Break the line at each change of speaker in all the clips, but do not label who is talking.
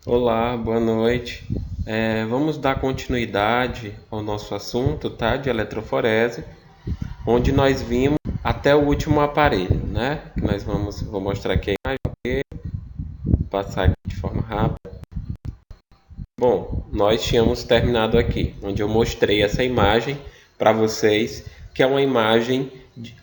Olá, boa noite. Vamos dar continuidade ao nosso assunto, tá? De eletroforese, onde nós vimos até o último aparelho, né? Vou mostrar aqui a imagem, passar aqui de forma rápida. Bom, nós tínhamos terminado aqui, onde eu mostrei essa imagem para vocês, que é uma imagem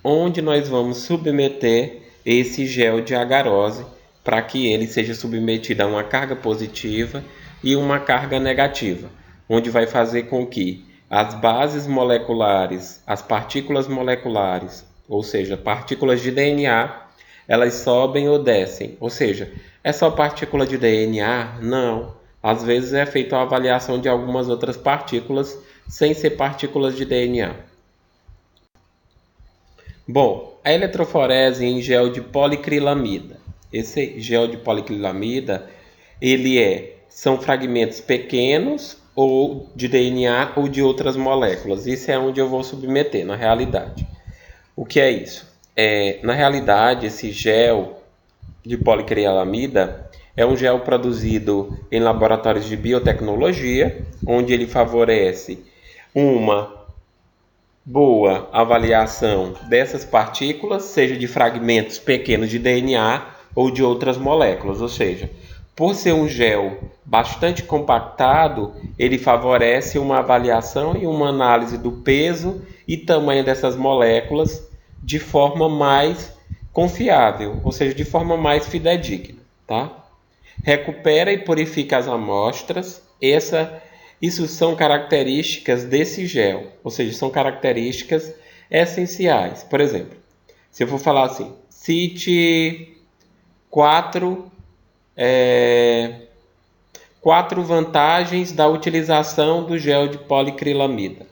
onde nós vamos submeter esse gel de agarose para que ele seja submetido a uma carga positiva e uma carga negativa, onde vai fazer com que as bases moleculares, as partículas moleculares, ou seja, partículas de DNA, elas sobem ou descem. Ou seja, é só partícula de DNA? Não. Às vezes é feita a avaliação de algumas outras partículas sem ser partículas de DNA. Bom, a eletroforese em gel de policrilamida. Esse gel de policrilamida, são fragmentos pequenos ou de DNA ou de outras moléculas. Isso é onde eu vou submeter, na realidade. O que é isso? Na realidade, esse gel de policrilamida é um gel produzido em laboratórios de biotecnologia, onde ele favorece uma boa avaliação dessas partículas, seja de fragmentos pequenos de DNA ou de outras moléculas. Ou seja, por ser um gel bastante compactado, ele favorece uma avaliação e uma análise do peso e tamanho dessas moléculas de forma mais confiável, ou seja, de forma mais fidedigna, tá? Recupera e purifica as amostras. Isso são características desse gel, ou seja, são características essenciais. Por exemplo, se eu for falar assim, cite quatro vantagens da utilização do gel de policrilamida.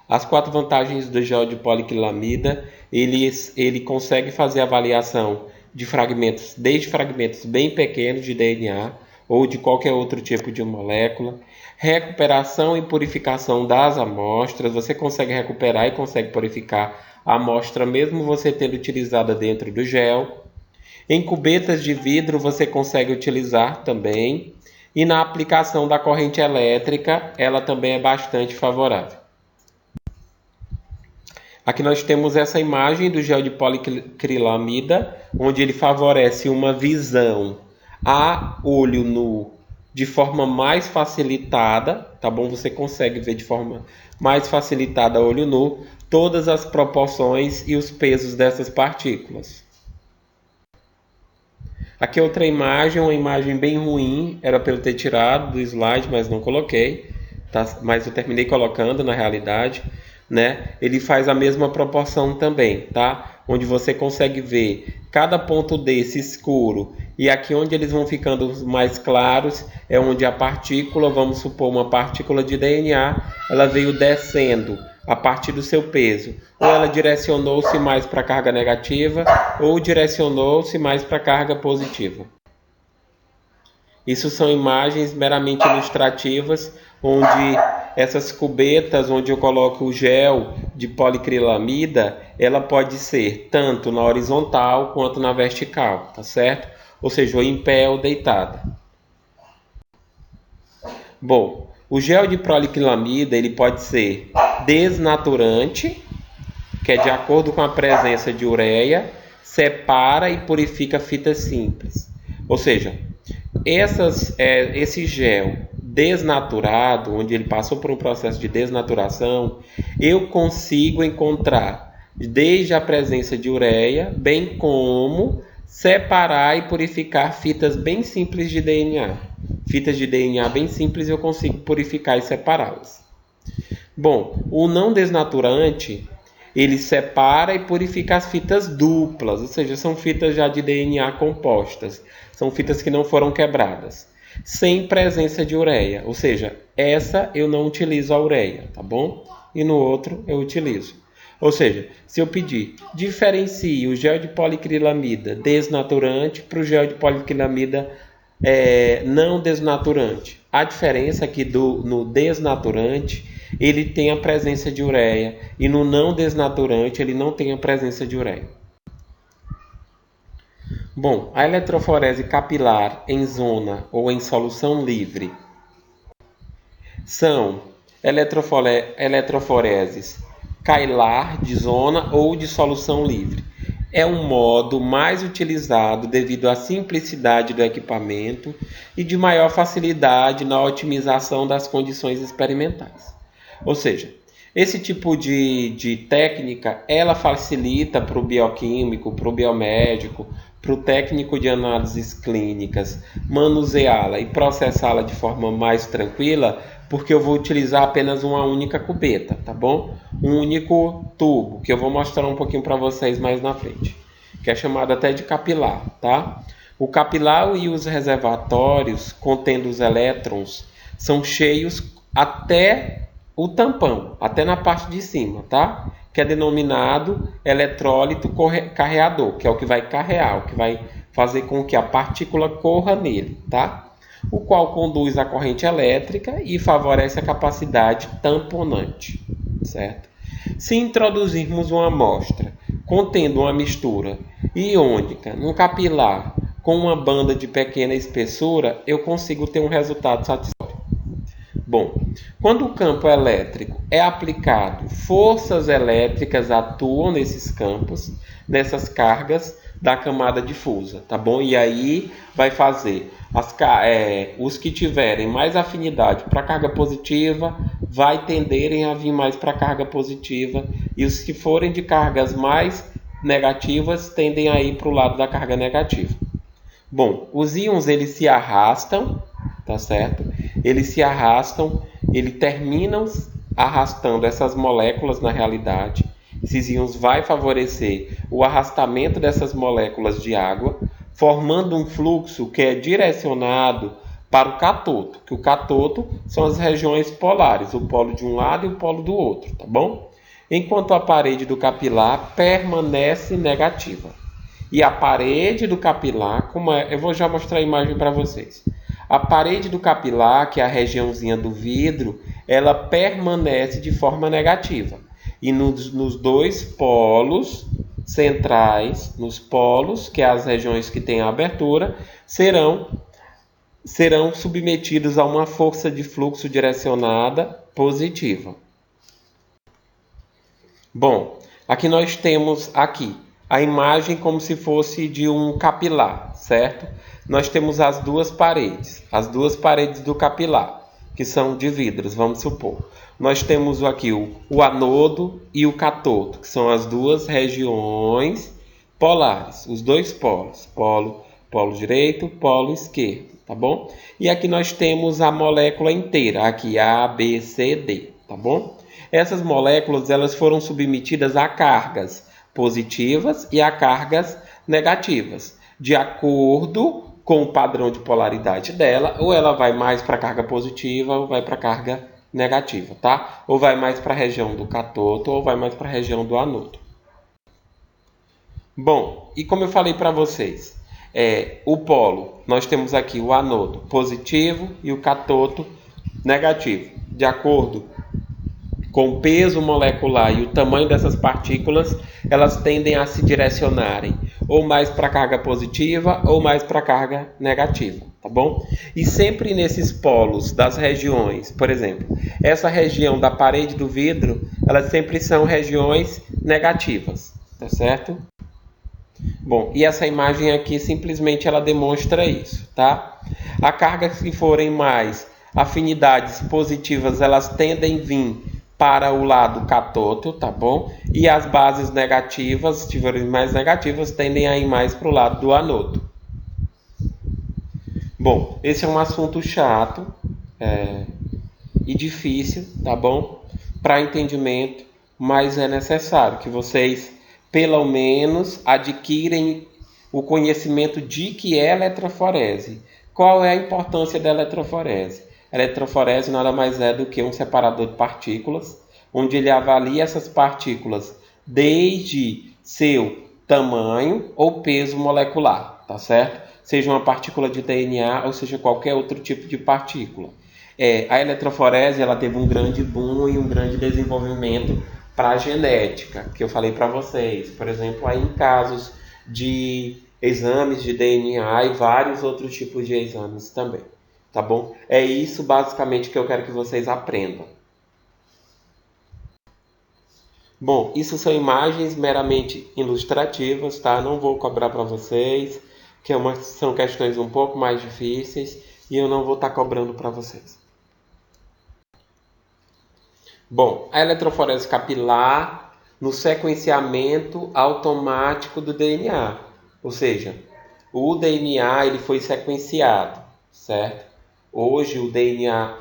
As 4 vantagens do gel de policrilamida, ele consegue fazer avaliação de fragmentos, desde fragmentos bem pequenos de DNA ou de qualquer outro tipo de molécula. Recuperação e purificação das amostras. Você consegue recuperar e consegue purificar a amostra mesmo você tendo utilizada dentro do gel. Em cubetas de vidro você consegue utilizar também. E na aplicação da corrente elétrica, ela também é bastante favorável. Aqui nós temos essa imagem do gel de policrilamida, onde ele favorece uma visão a olho nu de forma mais facilitada, tá bom? Você consegue ver de forma mais facilitada a olho nu todas as proporções e os pesos dessas partículas. Aqui outra imagem, uma imagem bem ruim, era para eu ter tirado do slide, mas não coloquei, tá? Mas eu terminei colocando na realidade, né? Ele faz a mesma proporção também, tá? Onde você consegue ver cada ponto desse escuro e aqui onde eles vão ficando mais claros é onde a partícula, vamos supor uma partícula de DNA, ela veio descendo a partir do seu peso, ou ela direcionou-se mais para a carga negativa ou direcionou-se mais para a carga positiva. Isso são imagens meramente ilustrativas, onde essas cubetas, onde eu coloco o gel de policrilamida, ela pode ser tanto na horizontal quanto na vertical, tá certo? Ou seja, ou em pé ou deitada. Bom, o gel de policrilamida, ele pode ser desnaturante, que é de acordo com a presença de ureia, separa e purifica fitas simples. Ou seja, esse gel desnaturado, onde ele passou por um processo de desnaturação, eu consigo encontrar desde a presença de ureia, bem como separar e purificar fitas bem simples de DNA. Fitas de DNA bem simples eu consigo purificar e separá-las. Bom, o não desnaturante, ele separa e purifica as fitas duplas, ou seja, são fitas já de DNA compostas, são fitas que não foram quebradas, sem presença de ureia, ou seja, essa eu não utilizo a ureia, tá bom? E no outro eu utilizo. Ou seja, se eu pedir, diferencie o gel de policrilamida desnaturante para o gel de policrilamida não desnaturante. A diferença é que no desnaturante ele tem a presença de ureia e no não desnaturante ele não tem a presença de ureia. Bom, a eletroforese capilar em zona ou em solução livre são eletroforeses Capilar de zona ou de solução livre. É um modo mais utilizado devido à simplicidade do equipamento e de maior facilidade na otimização das condições experimentais. Ou seja, esse tipo de técnica, ela facilita para o bioquímico, para o biomédico, para o técnico de análises clínicas manuseá-la e processá-la de forma mais tranquila, porque eu vou utilizar apenas uma única cubeta, tá bom? Um único tubo, que eu vou mostrar um pouquinho para vocês mais na frente, que é chamado até de capilar, tá? O capilar e os reservatórios contendo os elétrons são cheios até o tampão, até na parte de cima, tá? Que é denominado eletrólito carreador, que é o que vai carrear, o que vai fazer com que a partícula corra nele, tá? O qual conduz a corrente elétrica e favorece a capacidade tamponante, certo? Se introduzirmos uma amostra contendo uma mistura iônica no capilar com uma banda de pequena espessura, eu consigo ter um resultado satisfatório. Bom, quando o campo elétrico é aplicado, forças elétricas atuam nesses campos, nessas cargas da camada difusa, tá bom? E aí vai fazer os que tiverem mais afinidade para a carga positiva, vai tenderem a vir mais para a carga positiva, e os que forem de cargas mais negativas tendem a ir para o lado da carga negativa. Bom, os íons eles se arrastam, tá certo? Eles se arrastam, eles terminam arrastando essas moléculas na realidade. Esses íons vai favorecer o arrastamento dessas moléculas de água, formando um fluxo que é direcionado para o catoto, que o catoto são as regiões polares, o polo de um lado e o polo do outro, tá bom? Enquanto a parede do capilar permanece negativa. E a parede do capilar, eu vou já mostrar a imagem para vocês. A parede do capilar, que é a regiãozinha do vidro, ela permanece de forma negativa. E nos dois polos centrais, nos polos, que é as regiões que têm a abertura, serão submetidos a uma força de fluxo direcionada positiva. Bom, aqui nós temos a imagem como se fosse de um capilar, certo? Nós temos as duas paredes do capilar, que são de vidros, vamos supor. Nós temos aqui o anodo e o catodo, que são as duas regiões polares, os dois polos, polo direito, polo esquerdo, tá bom? E aqui nós temos a molécula inteira, aqui A, B, C, D, tá bom? Essas moléculas elas foram submetidas a cargas positivas e a cargas negativas, de acordo com o padrão de polaridade dela, ou ela vai mais para a carga positiva ou vai para a carga negativa, tá? Ou vai mais para a região do catoto ou vai mais para a região do anodo. Bom, e como eu falei para vocês, o polo, nós temos aqui o anodo positivo e o catoto negativo. De acordo com o peso molecular e o tamanho dessas partículas, elas tendem a se direcionarem ou mais para a carga positiva ou mais para a carga negativa, tá bom? E sempre nesses polos das regiões, por exemplo, essa região da parede do vidro, elas sempre são regiões negativas, tá certo? Bom, e essa imagem aqui simplesmente ela demonstra isso, tá? A carga que forem mais afinidades positivas, elas tendem a vir para o lado catoto, tá bom? E as bases negativas, se tiverem mais negativas, tendem a ir mais para o lado do anodo. Bom, esse é um assunto chato e difícil, tá bom? Para entendimento, mas é necessário que vocês, pelo menos, adquirem o conhecimento de que é eletroforese. Qual é a importância da eletroforese? A eletroforese nada mais é do que um separador de partículas, onde ele avalia essas partículas desde seu tamanho ou peso molecular, tá certo? Seja uma partícula de DNA ou seja qualquer outro tipo de partícula. A eletroforese ela teve um grande boom e um grande desenvolvimento para a genética, que eu falei para vocês. Por exemplo, aí em casos de exames de DNA e vários outros tipos de exames também, tá bom? É isso basicamente que eu quero que vocês aprendam. Bom, isso são imagens meramente ilustrativas, tá? Não vou cobrar para vocês, que são questões um pouco mais difíceis e eu não vou estar cobrando para vocês. Bom, a eletroforese capilar no sequenciamento automático do DNA, ou seja, o DNA ele foi sequenciado, certo? Hoje o DNA,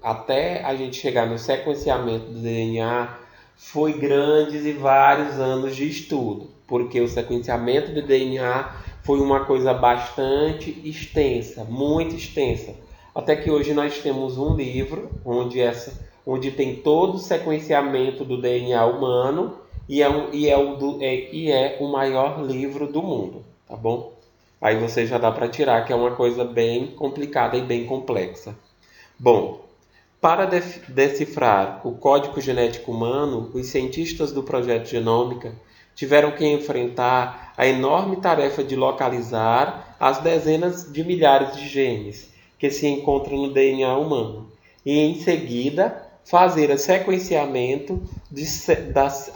até a gente chegar no sequenciamento do DNA, foi grandes e vários anos de estudo, porque o sequenciamento do DNA foi uma coisa bastante extensa, muito extensa, até que hoje nós temos um livro onde tem todo o sequenciamento do DNA humano e é o maior livro do mundo, tá bom? Aí você já dá para tirar que é uma coisa bem complicada e bem complexa. Bom, para decifrar o código genético humano, os cientistas do Projeto Genômica tiveram que enfrentar a enorme tarefa de localizar as dezenas de milhares de genes que se encontram no DNA humano e, em seguida, fazer o sequenciamento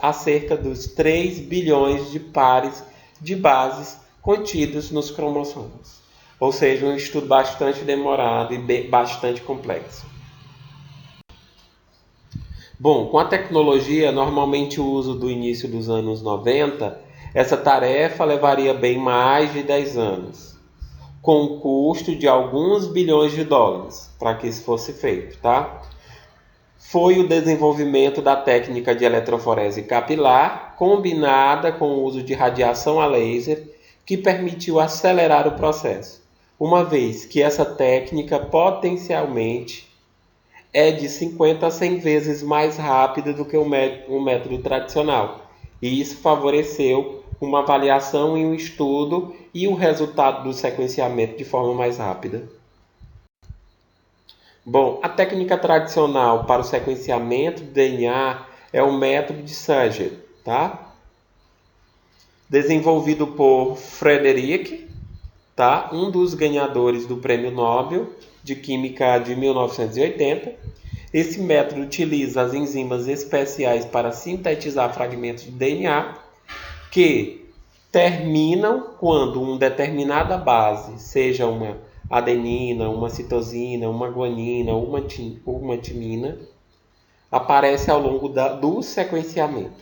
acerca dos 3 bilhões de pares de bases contidos nos cromossomos. Ou seja, um estudo bastante demorado e bastante complexo. Bom, com a tecnologia, normalmente o uso do início dos anos 90, essa tarefa levaria bem mais de 10 anos, com um custo de alguns bilhões de dólares para que isso fosse feito, tá? Foi o desenvolvimento da técnica de eletroforese capilar, combinada com o uso de radiação a laser, que permitiu acelerar o processo, uma vez que essa técnica potencialmente é de 50 a 100 vezes mais rápida do que o método tradicional. E isso favoreceu uma avaliação e um estudo e o resultado do sequenciamento de forma mais rápida. Bom, a técnica tradicional para o sequenciamento do DNA é o método de Sanger, tá? Desenvolvido por Frederick, tá? Um dos ganhadores do Prêmio Nobel de Química de 1980. Esse método utiliza as enzimas especiais para sintetizar fragmentos de DNA que terminam quando uma determinada base, seja uma adenina, uma citosina, uma guanina ou uma timina, aparece ao longo do sequenciamento.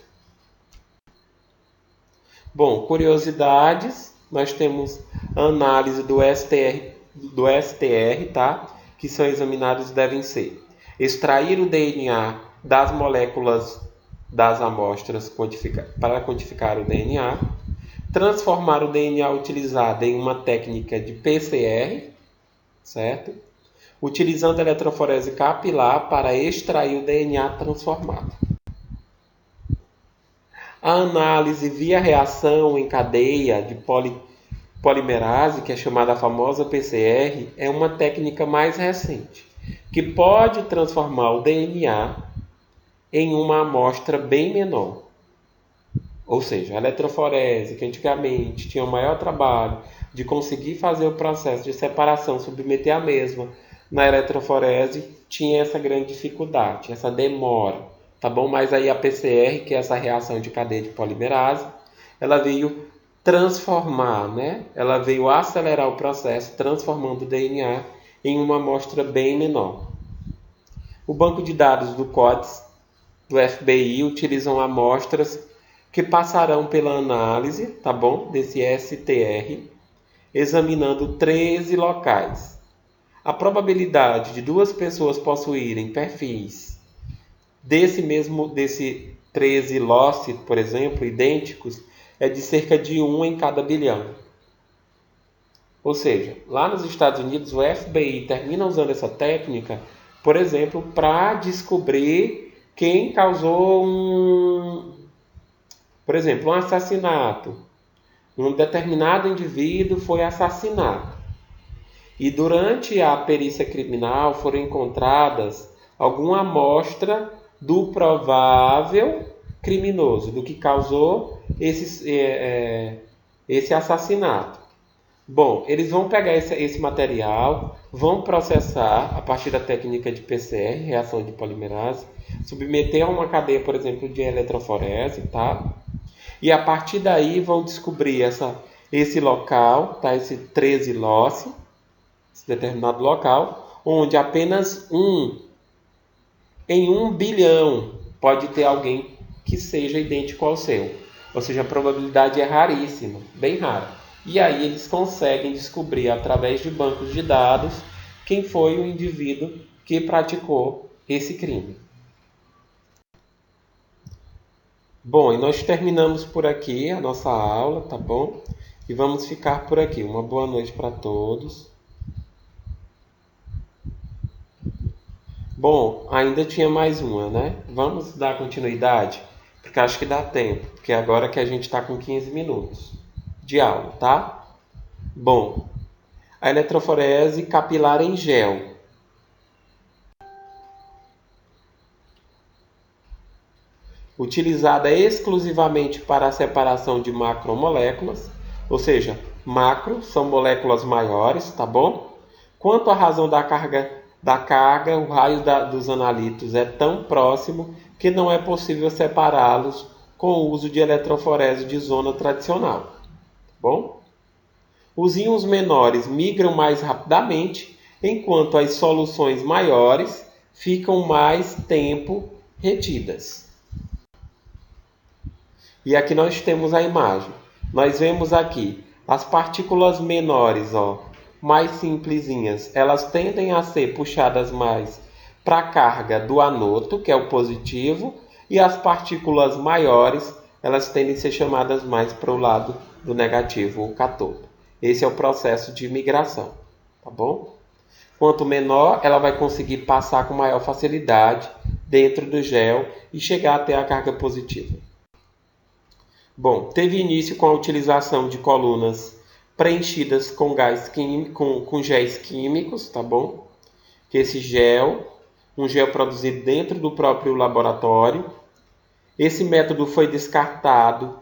Bom, curiosidades, nós temos a análise do STR, tá? Que são examinados devem ser extrair o DNA das moléculas das amostras para quantificar o DNA, transformar o DNA utilizado em uma técnica de PCR, certo? Utilizando a eletroforese capilar para extrair o DNA transformado. A análise via reação em cadeia de polimerase, que é chamada a famosa PCR, é uma técnica mais recente, que pode transformar o DNA em uma amostra bem menor. Ou seja, a eletroforese, que antigamente tinha o maior trabalho de conseguir fazer o processo de separação, submeter a mesma na eletroforese, tinha essa grande dificuldade, essa demora, tá bom? Mas aí a PCR, que é essa reação de cadeia de polimerase, ela veio transformar, né? Ela veio acelerar o processo, transformando o DNA em uma amostra bem menor. O banco de dados do CODES, do FBI, utilizam amostras que passarão pela análise, tá bom? Desse STR, examinando 13 locais. A probabilidade de 2 pessoas possuírem perfis desse 13 loci, por exemplo, idênticos, é de cerca de 1 em cada bilhão. Ou seja, lá nos Estados Unidos, o FBI termina usando essa técnica, por exemplo, para descobrir quem causou por exemplo, um assassinato. Um determinado indivíduo foi assassinado. E durante a perícia criminal foram encontradas alguma amostra do provável criminoso, do que causou esse assassinato. Bom, eles vão pegar esse material, vão processar a partir da técnica de PCR, reação de polimerase, submeter a uma cadeia, por exemplo, de eletroforese, tá? E a partir daí vão descobrir esse local, tá? Esse 13 loci, esse determinado local, onde apenas em 1 bilhão pode ter alguém que seja idêntico ao seu. Ou seja, a probabilidade é raríssima, bem rara. E aí eles conseguem descobrir, através de bancos de dados, quem foi o indivíduo que praticou esse crime. Bom, e nós terminamos por aqui a nossa aula, tá bom? E vamos ficar por aqui. Uma boa noite para todos. Bom, ainda tinha mais uma, né? Vamos dar continuidade? Porque acho que dá tempo, porque agora que a gente está com 15 minutos de aula, tá? Bom, a eletroforese capilar em gel. Utilizada exclusivamente para a separação de macromoléculas, ou seja, macro são moléculas maiores, tá bom? Quanto à razão da carga, o raio dos analitos é tão próximo que não é possível separá-los com o uso de eletroforese de zona tradicional, tá bom? Os íons menores migram mais rapidamente, enquanto as soluções maiores ficam mais tempo retidas. E aqui nós temos a imagem. Nós vemos aqui as partículas menores, mais simplesinhas, elas tendem a ser puxadas mais para a carga do anoto, que é o positivo, e as partículas maiores, elas tendem a ser chamadas mais para o lado do negativo, o cátodo. Esse é o processo de migração, tá bom? Quanto menor, ela vai conseguir passar com maior facilidade dentro do gel e chegar até a carga positiva. Bom, teve início com a utilização de colunas preenchidas com géis químicos, tá bom? Que esse um gel produzido dentro do próprio laboratório. Esse método foi descartado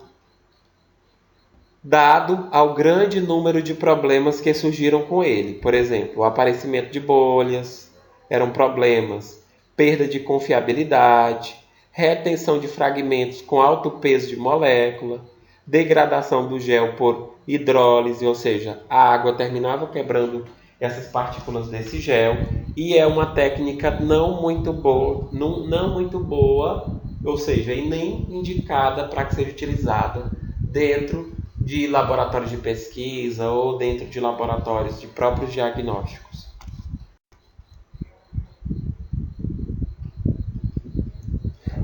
dado ao grande número de problemas que surgiram com ele. Por exemplo, o aparecimento de bolhas eram problemas, perda de confiabilidade, retenção de fragmentos com alto peso de molécula, degradação do gel por hidrólise, ou seja, a água terminava quebrando essas partículas desse gel, e é uma técnica não muito boa, ou seja, e nem indicada para que seja utilizada dentro de laboratórios de pesquisa ou dentro de laboratórios de próprios diagnósticos.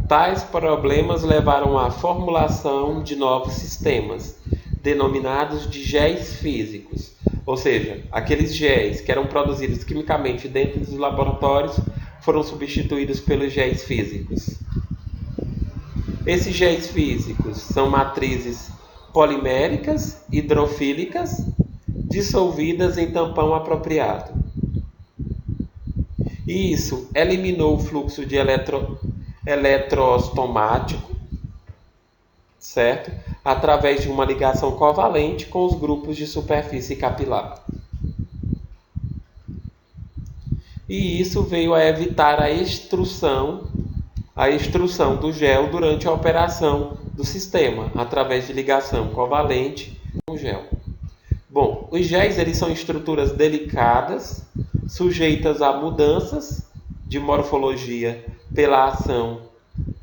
Tais problemas levaram à formulação de novos sistemas, denominados de géis físicos, ou seja, aqueles géis que eram produzidos quimicamente dentro dos laboratórios foram substituídos pelos géis físicos. Esses géis físicos são matrizes poliméricas hidrofílicas dissolvidas em tampão apropriado. E isso eliminou o fluxo de eletrostomático, certo? Através de uma ligação covalente com os grupos de superfície capilar. E isso veio a evitar a extrução do gel durante a operação do sistema, através de ligação covalente com o gel. Bom, os géis eles são estruturas delicadas, sujeitas a mudanças de morfologia pela ação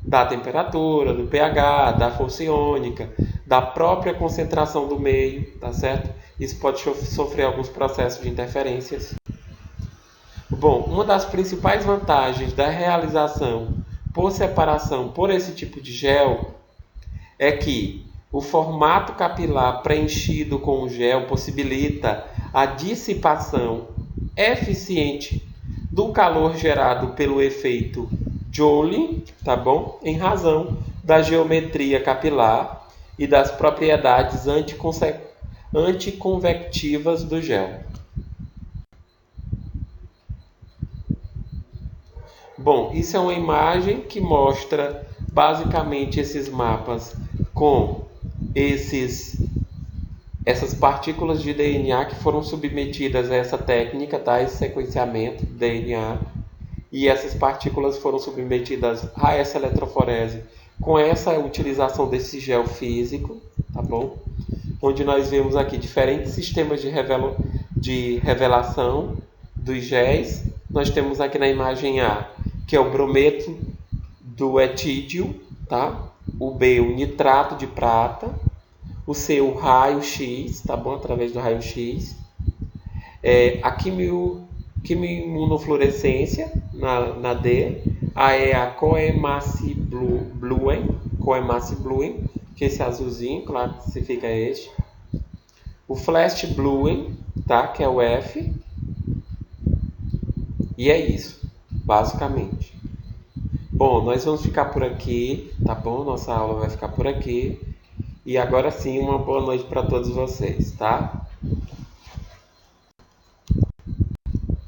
da temperatura, do pH, da força iônica, da própria concentração do meio, tá certo? Isso pode sofrer alguns processos de interferências. Bom, uma das principais vantagens da realização por separação por esse tipo de gel é que o formato capilar preenchido com o gel possibilita a dissipação eficiente do calor gerado pelo efeito Joule, tá bom? Em razão da geometria capilar e das propriedades anticonvectivas do gel. Bom, isso é uma imagem que mostra basicamente esses mapas com esses essas partículas de DNA que foram submetidas a essa técnica, tá? Esse sequenciamento do DNA, e essas partículas foram submetidas a essa eletroforese com essa utilização desse gel físico, tá bom? Onde nós vemos aqui diferentes sistemas de revelação dos géis. Nós temos aqui na imagem A, que é o brometo do etídio, tá? O B, o nitrato de prata. O C, o raio-x, tá bom? Através do raio-x. A quimioimunofluorescência na D. A E, a Coemassie-Bluen, que é esse azulzinho, claro que significa este. O Flash-Bluen, tá? Que é o F. E é isso, basicamente. Bom, nós vamos ficar por aqui, tá bom? Nossa aula vai ficar por aqui. E agora sim, uma boa noite para todos vocês, tá?